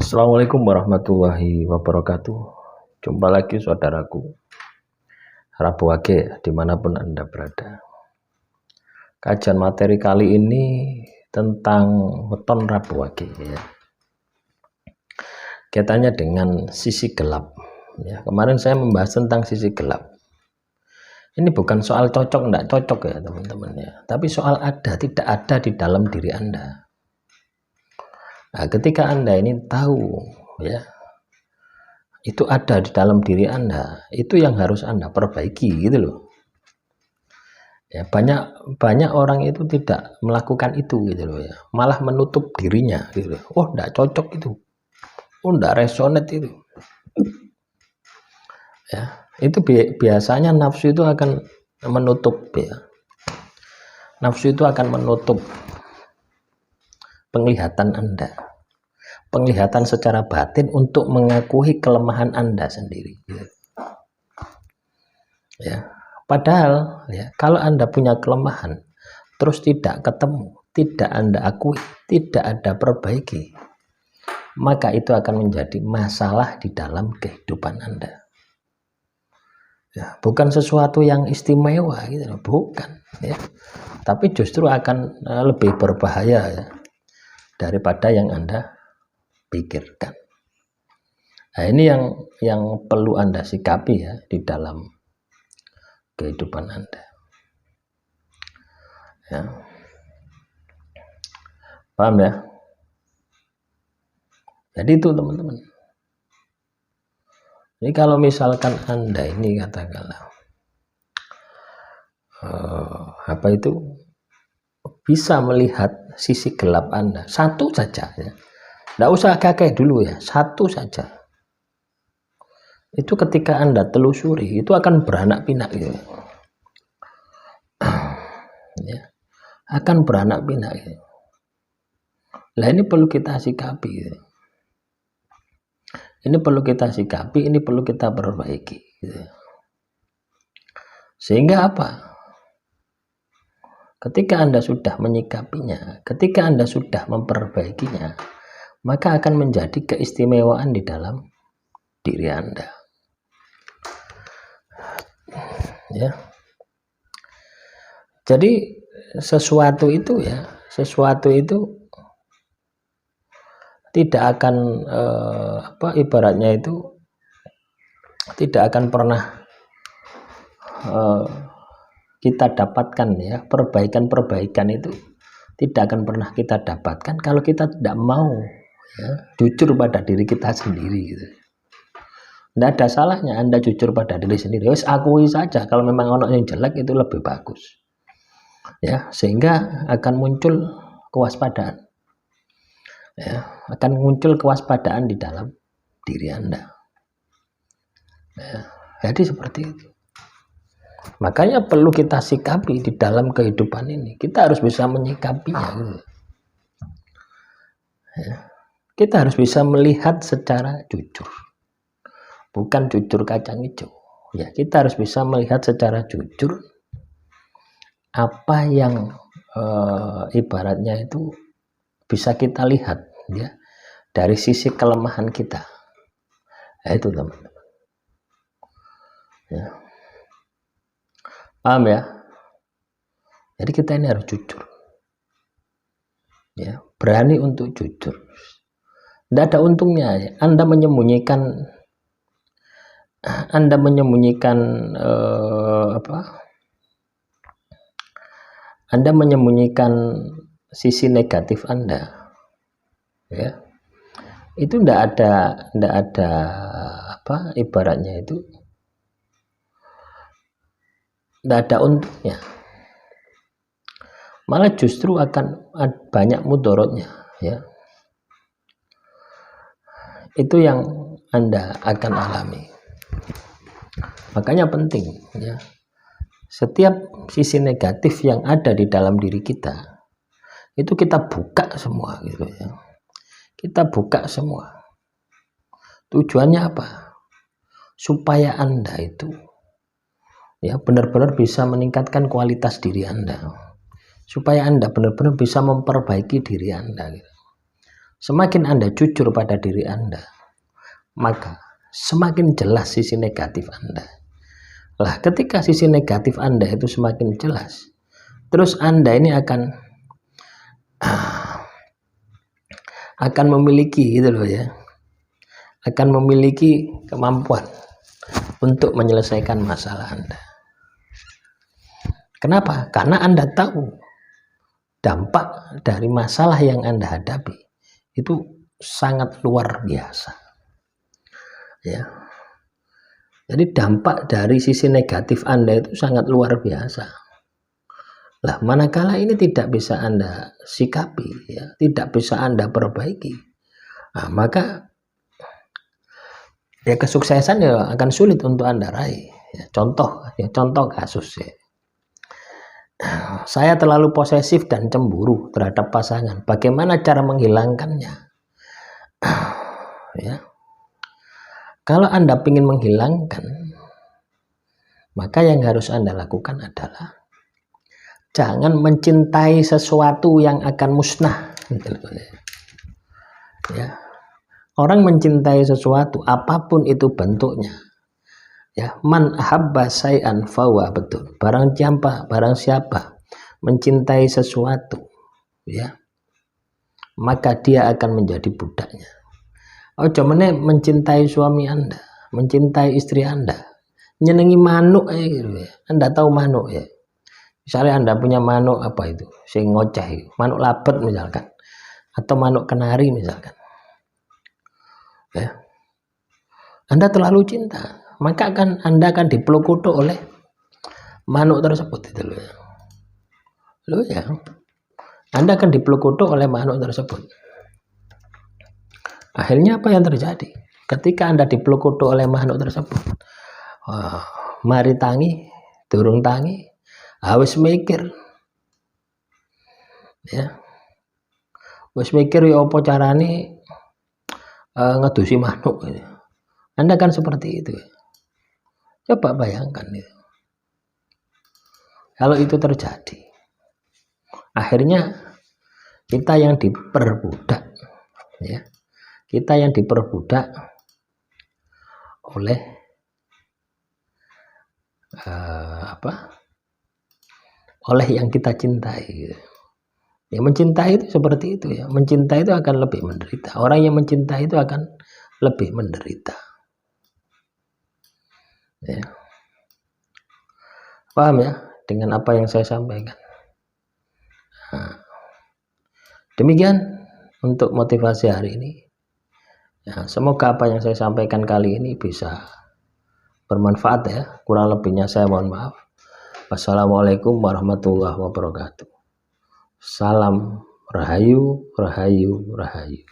Assalamualaikum warahmatullahi wabarakatuh. Jumpa lagi saudaraku, Rabu Wage dimanapun Anda berada. Kajian materi kali ini tentang weton Rabu Wage ya. Kaitannya dengan sisi gelap ya. Kemarin saya membahas tentang sisi gelap. Ini bukan soal cocok enggak cocok ya teman-teman ya, tapi soal ada tidak ada di dalam diri Anda. Nah, ketika Anda ini tahu ya, itu ada di dalam diri Anda, itu yang harus Anda perbaiki gitu loh. Ya, banyak orang itu tidak melakukan itu gitu loh ya, malah menutup dirinya gitu loh. Oh, enggak cocok itu. Oh, enggak resonate itu. Ya, itu biasanya nafsu itu akan menutup ya. Nafsu itu akan menutup penglihatan Anda, penglihatan secara batin untuk mengakui kelemahan Anda sendiri. Ya, padahal ya, kalau Anda punya kelemahan terus tidak ketemu, tidak Anda akui, tidak Anda perbaiki, maka itu akan menjadi masalah di dalam kehidupan Anda. Ya, bukan sesuatu yang istimewa gitu, bukan ya. Tapi justru akan lebih berbahaya ya, daripada yang Anda pikirkan. Nah, ini yang perlu Anda sikapi ya di dalam kehidupan Anda. Ya. Paham ya? Jadi itu teman-teman. Jadi kalau misalkan Anda ini katakanlah apa itu bisa melihat sisi gelap Anda, satu saja ya. Nggak usah kakek dulu ya, satu saja. Itu ketika Anda telusuri, itu akan beranak pinak gitu. Ya, akan beranak pinak gitu. Nah, ini perlu kita sikapi gitu. Ini perlu kita sikapi, ini perlu kita perbaiki gitu. Sehingga apa? Ketika Anda sudah menyikapinya, ketika Anda sudah memperbaikinya, maka akan menjadi keistimewaan di dalam diri Anda. Ya. Jadi sesuatu itu tidak akan ibaratnya itu tidak akan pernah kita dapatkan ya, perbaikan itu tidak akan pernah kita dapatkan kalau kita tidak mau ya, jujur pada diri kita sendiri gitu. Tidak ada salahnya Anda jujur pada diri sendiri. Wes akui saja kalau memang ono yang jelek itu lebih bagus. Ya, sehingga akan muncul kewaspadaan. Ya, akan muncul kewaspadaan di dalam diri Anda. Ya, jadi seperti itu. Makanya perlu kita sikapi di dalam kehidupan ini. Kita harus bisa menyikapinya. Gitu. Ya, kita harus bisa melihat secara jujur, bukan jujur kacang hijau. Ya, kita harus bisa melihat secara jujur apa yang ibaratnya itu bisa kita lihat ya dari sisi kelemahan kita. Nah, itu teman-teman. Ya. Paham ya? Jadi kita ini harus jujur. Ya, berani untuk jujur. Tidak ada untungnya ya. Anda menyembunyikan Anda menyembunyikan sisi negatif Anda, ya, itu tidak ada ibaratnya itu tidak ada untungnya, malah justru akan banyak mudorotnya, ya. Itu yang Anda akan alami. Makanya penting, ya. Setiap sisi negatif yang ada di dalam diri kita itu kita buka semua gitu ya. Kita buka semua. Tujuannya apa? Supaya Anda itu ya benar-benar bisa meningkatkan kualitas diri Anda. Supaya Anda benar-benar bisa memperbaiki diri Anda gitu. Semakin Anda jujur pada diri Anda, maka semakin jelas sisi negatif Anda. Lah, ketika sisi negatif Anda itu semakin jelas, terus Anda ini akan memiliki gitu loh ya, akan memiliki kemampuan untuk menyelesaikan masalah Anda. Kenapa? Karena Anda tahu dampak dari masalah yang Anda hadapi itu sangat luar biasa. Ya. Jadi dampak dari sisi negatif Anda itu sangat luar biasa. Lah, manakala ini tidak bisa Anda sikapi, ya, tidak bisa Anda perbaiki, nah, maka ya kesuksesan ya akan sulit untuk Anda raih. Ya, contoh kasus ya. Saya terlalu posesif dan cemburu terhadap pasangan. Bagaimana cara menghilangkannya? Ya. Kalau Anda ingin menghilangkan, maka yang harus Anda lakukan adalah jangan mencintai sesuatu yang akan musnah. Ya. Orang mencintai sesuatu apapun itu bentuknya. Ya, man ahabba syai'an fawa, betul. Barang siapa mencintai sesuatu, ya, maka dia akan menjadi budaknya. Oh, cuman mencintai suami Anda, mencintai istri Anda, nyenengi manuk gitu ya. Anda tahu manuk ya? Misalnya Anda punya manuk apa itu, sing ngoceh, manuk labet misalkan, atau manuk kenari misalkan. Ya. Anda terlalu cinta, maka Anda akan dipeluk kutuk oleh manuk tersebut itu loh. Loh ya. Anda akan dipeluk kutuk oleh manuk tersebut. Akhirnya apa yang terjadi? Ketika Anda dipeluk kutuk oleh manuk tersebut, mari tangi, durung tangi, wis mikir. Ya. Wis mikir ya apa carane ngedusi manuk gitu. Anda kan seperti itu. Coba bayangkan itu. Kalau itu terjadi, akhirnya kita yang diperbudak, ya, kita yang diperbudak oleh oleh yang kita cintai. Ya, mencintai itu seperti itu ya. Mencintai itu akan lebih menderita. Orang yang mencintai itu akan lebih menderita. Ya. Paham ya dengan apa yang saya sampaikan? Nah, demikian untuk motivasi hari ini. Ya, semoga apa yang saya sampaikan kali ini bisa bermanfaat ya. Kurang lebihnya saya mohon maaf. Wassalamualaikum warahmatullahi wabarakatuh. Salam Rahayu, Rahayu, Rahayu.